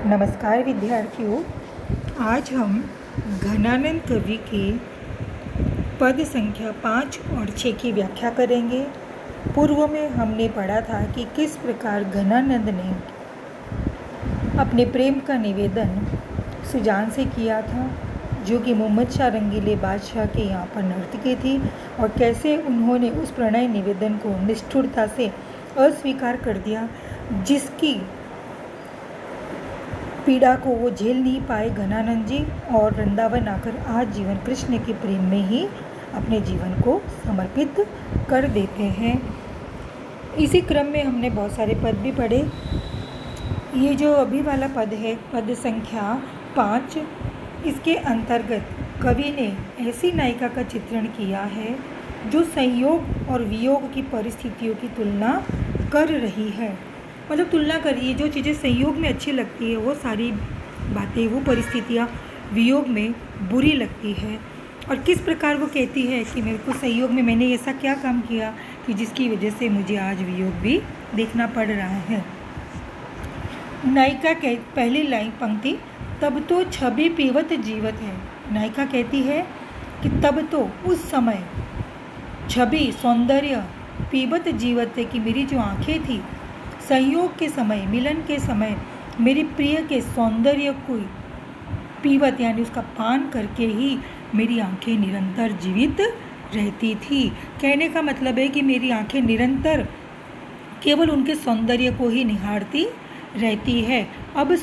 नमस्कार विद्यार्थियों, आज हम घनानंद कवि के पद संख्या 5 और 6 की व्याख्या करेंगे। पूर्व में हमने पढ़ा था कि किस प्रकार घनानंद ने अपने प्रेम का निवेदन सुजान से किया था, जो कि मोहम्मद शाह रंगीले बादशाह के यहाँ पर नर्तकी थी, और कैसे उन्होंने उस प्रणय निवेदन को निष्ठुरता से अस्वीकार कर दिया, जिसकी पीड़ा को वो झेल नहीं पाए घनानंद जी, और वृंदावन आकर आज जीवन कृष्ण के प्रेम में ही अपने जीवन को समर्पित कर देते हैं। इसी क्रम में हमने बहुत सारे पद भी पढ़े। ये जो अभी वाला पद है, पद संख्या 5, इसके अंतर्गत कवि ने ऐसी नायिका का चित्रण किया है जो संयोग और वियोग की परिस्थितियों की तुलना कर रही है। मतलब तुलना करिए, जो चीज़ें संयोग में अच्छी लगती है वो सारी बातें, वो परिस्थितियाँ वियोग में बुरी लगती है। और किस प्रकार वो कहती है कि मेरे को संयोग में मैंने ऐसा क्या काम किया कि जिसकी वजह से मुझे आज वियोग भी देखना पड़ रहा है। नायिका कह पहली लाइन पंक्ति, तब तो छवि पीवत जीवत है। नायिका कहती है कि तब तो उस समय छवि सौंदर्य पीवत जीवत है, कि मेरी जो आँखें थी संयोग के समय, मिलन के समय मेरे प्रिय के सौंदर्य को पीवत यानी उसका पान करके ही मेरी आंखें निरंतर जीवित रहती थी। कहने का मतलब है कि मेरी आंखें निरंतर केवल उनके सौंदर्य को ही निहारती रहती है। अब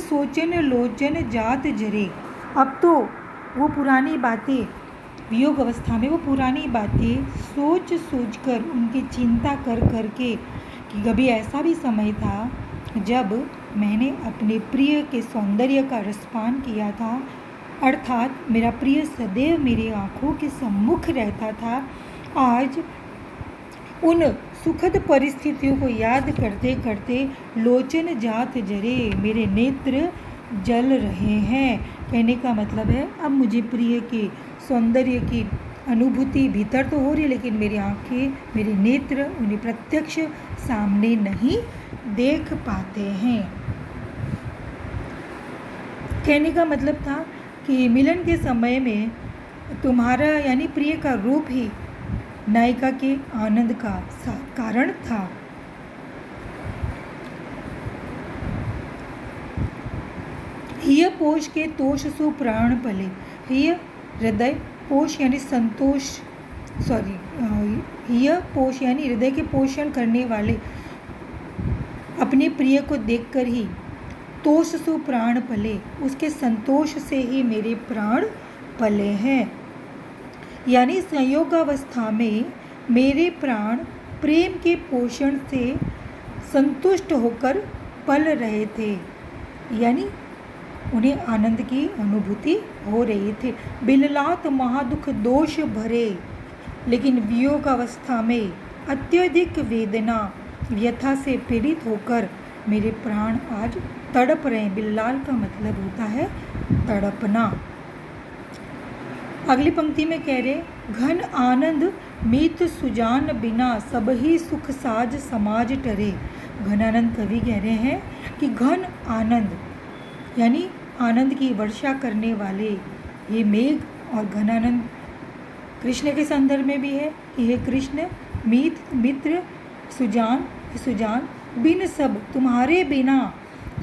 सोचन लोचन जात जरे। अब तो वो पुरानी बातें, वियोग अवस्था में वो पुरानी बातें सोच कर, उनकी चिंता कर के, कि कभी ऐसा भी समय था जब मैंने अपने प्रिय के सौंदर्य का रसपान किया था, अर्थात मेरा प्रिय सदैव मेरी आँखों के सम्मुख रहता था। आज उन सुखद परिस्थितियों को याद करते करते लोचन जात जरे, मेरे नेत्र जल रहे हैं। कहने का मतलब है अब मुझे प्रिय के सौंदर्य की अनुभूति भीतर तो हो रही है, लेकिन मेरी आँखें, मेरे नेत्र उन्हें प्रत्यक्ष सामने नहीं देख पाते हैं। कहने का मतलब था कि मिलन के समय में तुम्हारा यानी प्रिय का रूप ही नायिका के आनंद का कारण था। हिय पोष के तोष सु प्राण पले। हिय हृदय, पोष यानी संतोष, हिय पोष यानी हृदय के पोषण करने वाले अपने प्रिय को देखकर ही, तोष सु प्राण पले, उसके संतोष से ही मेरे प्राण पले हैं। यानी संयोगावस्था में मेरे प्राण प्रेम के पोषण से संतुष्ट होकर पल रहे थे, यानी उन्हें आनंद की अनुभूति हो रही थी। बिललात महादुख दोष भरे, लेकिन वियोग अवस्था में अत्यधिक वेदना व्यथा से पीड़ित होकर मेरे प्राण आज तड़प रहे। बिल्लाल का मतलब होता है तड़पना। अगली पंक्ति में कह रहे, घन आनंद मीत सुजान बिना सब ही सुख साज समाज टरे। घनानंद कवि कह रहे हैं कि घन आनंद यानी आनंद की वर्षा करने वाले ये मेघ, और घनानंद कृष्ण के संदर्भ में भी है कि हे कृष्ण, मीत मित्र, सुजान बिन सब, तुम्हारे बिना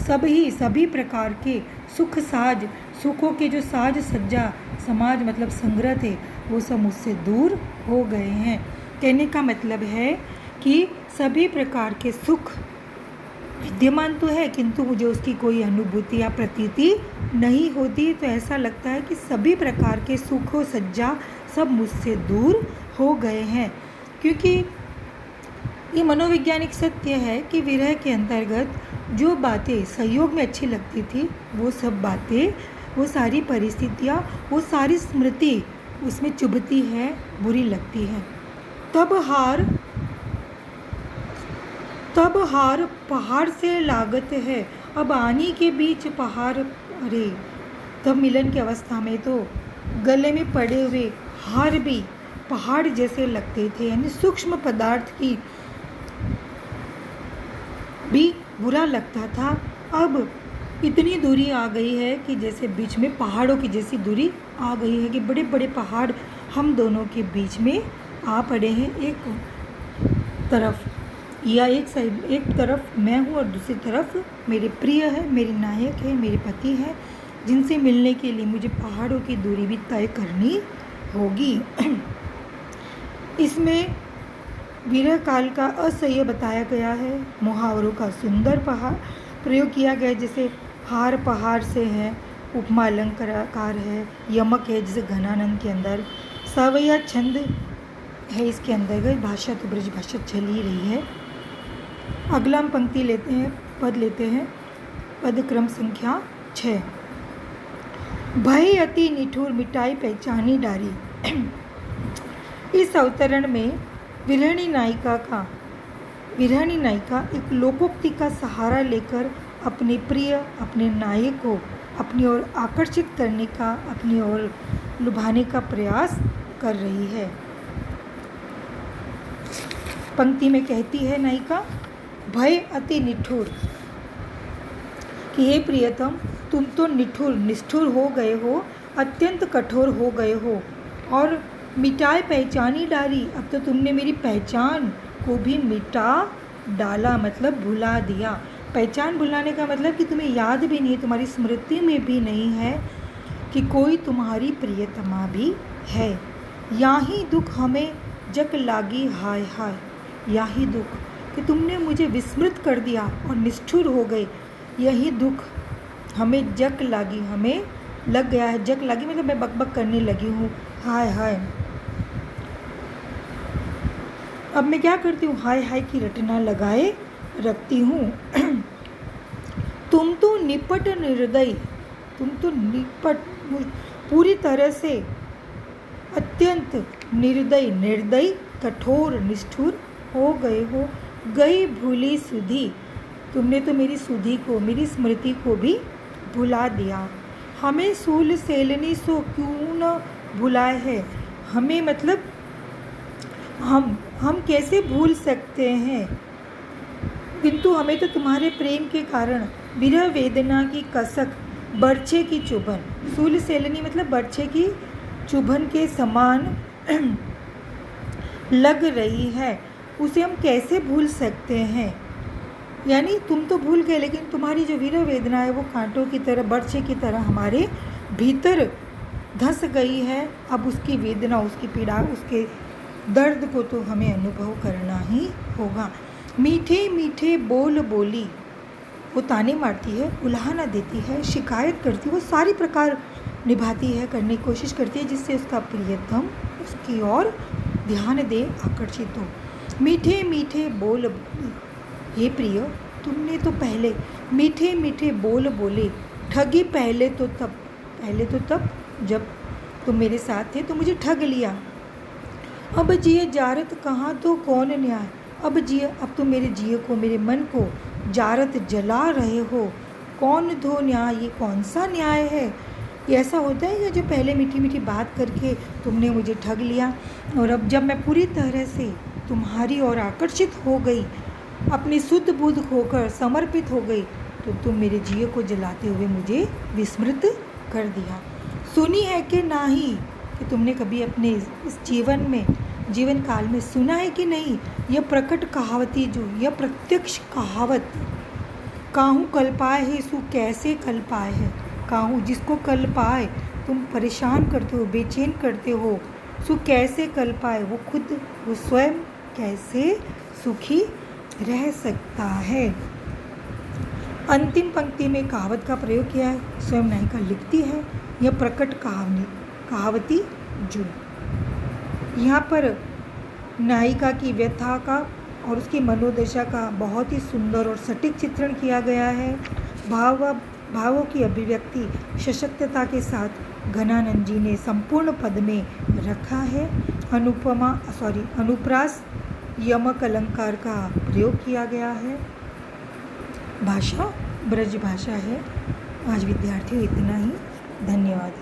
सभी प्रकार के सुख साज, सुखों के जो साज सज्जा, समाज मतलब संग्रह थे, वो सब मुझसे दूर हो गए हैं। कहने का मतलब है कि सभी प्रकार के सुख विद्यमान तो है, किंतु मुझे उसकी कोई अनुभूति या प्रतीति नहीं होती। तो ऐसा लगता है कि सभी प्रकार के सुख और सज्जा सब मुझसे दूर हो गए हैं, क्योंकि ये मनोवैज्ञानिक सत्य है कि विरह के अंतर्गत जो बातें संयोग में अच्छी लगती थी, वो सब बातें, वो सारी परिस्थितियाँ, वो सारी स्मृति उसमें चुभती है, बुरी लगती है। तब हार पहाड़ से लागत है, अब आनी के बीच पहाड़। अरे तब मिलन की अवस्था में तो गले में पड़े हुए हार भी पहाड़ जैसे लगते थे, यानी सूक्ष्म पदार्थ की भी बुरा लगता था, अब इतनी दूरी आ गई है कि जैसे बीच में पहाड़ों की जैसी दूरी आ गई है कि बड़े बड़े पहाड़ हम दोनों के बीच में आ पड़े हैं। एक तरफ या एक तरफ मैं हूँ और दूसरी तरफ मेरे प्रिय है, मेरे नायक है, मेरे पति है, जिनसे मिलने के लिए मुझे पहाड़ों की दूरी भी तय करनी होगी। इसमें विरह काल का असह्य बताया गया है। मुहावरों का सुंदर प्रयोग किया गया, जैसे हार पहाड़ से है, उपमा अलंकार है, यमक है जैसे घनानंद के अंदर, सवैया छंद है इसके अंदर। भाषा तो ब्रज भाषा चल ही रही है। अगला हम पंक्ति लेते हैं, पद लेते हैं, पद क्रम संख्या 6। भय अति निठुर मिटाई पहचानी डारी। इस अवतरण में विरहणी नायिका एक लोकोक्ति का सहारा लेकर अपने प्रिय, अपने नायक को अपनी ओर आकर्षित करने का, अपनी ओर लुभाने का प्रयास कर रही है। पंक्ति में कहती है नायिका, भय अति निठुर, कि हे प्रियतम, तुम तो निष्ठुर हो गए हो, अत्यंत कठोर हो गए हो, और मिटाए पहचानी डाली, अब तो तुमने मेरी पहचान को भी मिटा डाला, मतलब भुला दिया। पहचान भुलाने का मतलब कि तुम्हें याद भी नहीं है, तुम्हारी स्मृति में भी नहीं है कि कोई तुम्हारी प्रियतमा भी है। याही दुख हमें जक लागी हाय हाय, याही दुख कि तुमने मुझे विस्मृत कर दिया और निष्ठुर हो गए। यही दुख हमें जक लागी, हमें लग गया है। जक लागी मतलब मैं बकबक करने लगी हूँ, हाय हाय। अब मैं क्या करती हूँ, हाय हाय की रटना लगाए रखती हूँ। तुम तो निपट निर्दयी, तुम तो निपट पूरी तरह से अत्यंत निर्दयी कठोर निष्ठुर हो गए हो। गई भूली सुधि, तुमने तो मेरी सुधि को, मेरी स्मृति को भी भुला दिया। हमें सूल सेलनी सो क्यों न भुलाए है, हमें मतलब हम कैसे भूल सकते हैं, किंतु हमें तो तुम्हारे प्रेम के कारण विरह वेदना की कसक, बर्छे की चुभन, सूल सेलनी मतलब बर्छे की चुभन के समान लग रही है, उसे हम कैसे भूल सकते हैं। यानी तुम तो भूल गए, लेकिन तुम्हारी जो विरह वेदना है वो कांटों की तरह, बर्छे की तरह हमारे भीतर धंस गई है। अब उसकी वेदना, उसकी पीड़ा, उसके दर्द को तो हमें अनुभव करना ही होगा। मीठे मीठे बोल बोली, वो ताने मारती है, उल्हाना देती है, शिकायत करती है, वो सारी प्रकार निभाती है, करने की कोशिश करती है जिससे उसका प्रियतम उसकी ओर ध्यान दे, आकर्षित हो। मीठे मीठे बोल बोली, हे प्रिय, तुमने तो पहले मीठे मीठे बोल बोले, ठगी पहले तो तब जब तुम मेरे साथ थे तो मुझे ठग लिया। अब जिए जारत कहाँ तो कौन न्याय, अब तुम मेरे जिए को, मेरे मन को जारत जला रहे हो, कौन धो न्याय, ये कौन सा न्याय है। ये ऐसा होता है कि जो पहले मीठी मीठी बात करके तुमने मुझे ठग लिया, और अब जब मैं पूरी तरह से तुम्हारी ओर आकर्षित हो गई, अपनी शुद्ध बुद्ध होकर समर्पित हो गई, तो तुम मेरे जिए को जलाते हुए मुझे विस्मृत कर दिया। सुनी है कि नहीं, कि तुमने कभी अपने इस जीवन काल में सुना है कि नहीं, यह प्रकट कहावती, जो यह प्रत्यक्ष कहावत, काहू कल पाए है सु कैसे कल पाए है, काहू जिसको कल पाए तुम परेशान करते हो, बेचैन करते हो, सु कैसे कल पाए, वो स्वयं कैसे सुखी रह सकता है। अंतिम पंक्ति में कहावत का प्रयोग किया है, स्वयं नायिका लिखती है, यह प्रकट कहावती जो। यहाँ पर नायिका की व्यथा का और उसकी मनोदशा का बहुत ही सुंदर और सटीक चित्रण किया गया है। भावों की अभिव्यक्ति सशक्तता के साथ घनानंद जी ने संपूर्ण पद में रखा है। अनुप्रास यमक अलंकार का प्रयोग किया गया है। भाषा ब्रज भाषा है। आज विद्यार्थियों इतना ही, धन्यवाद।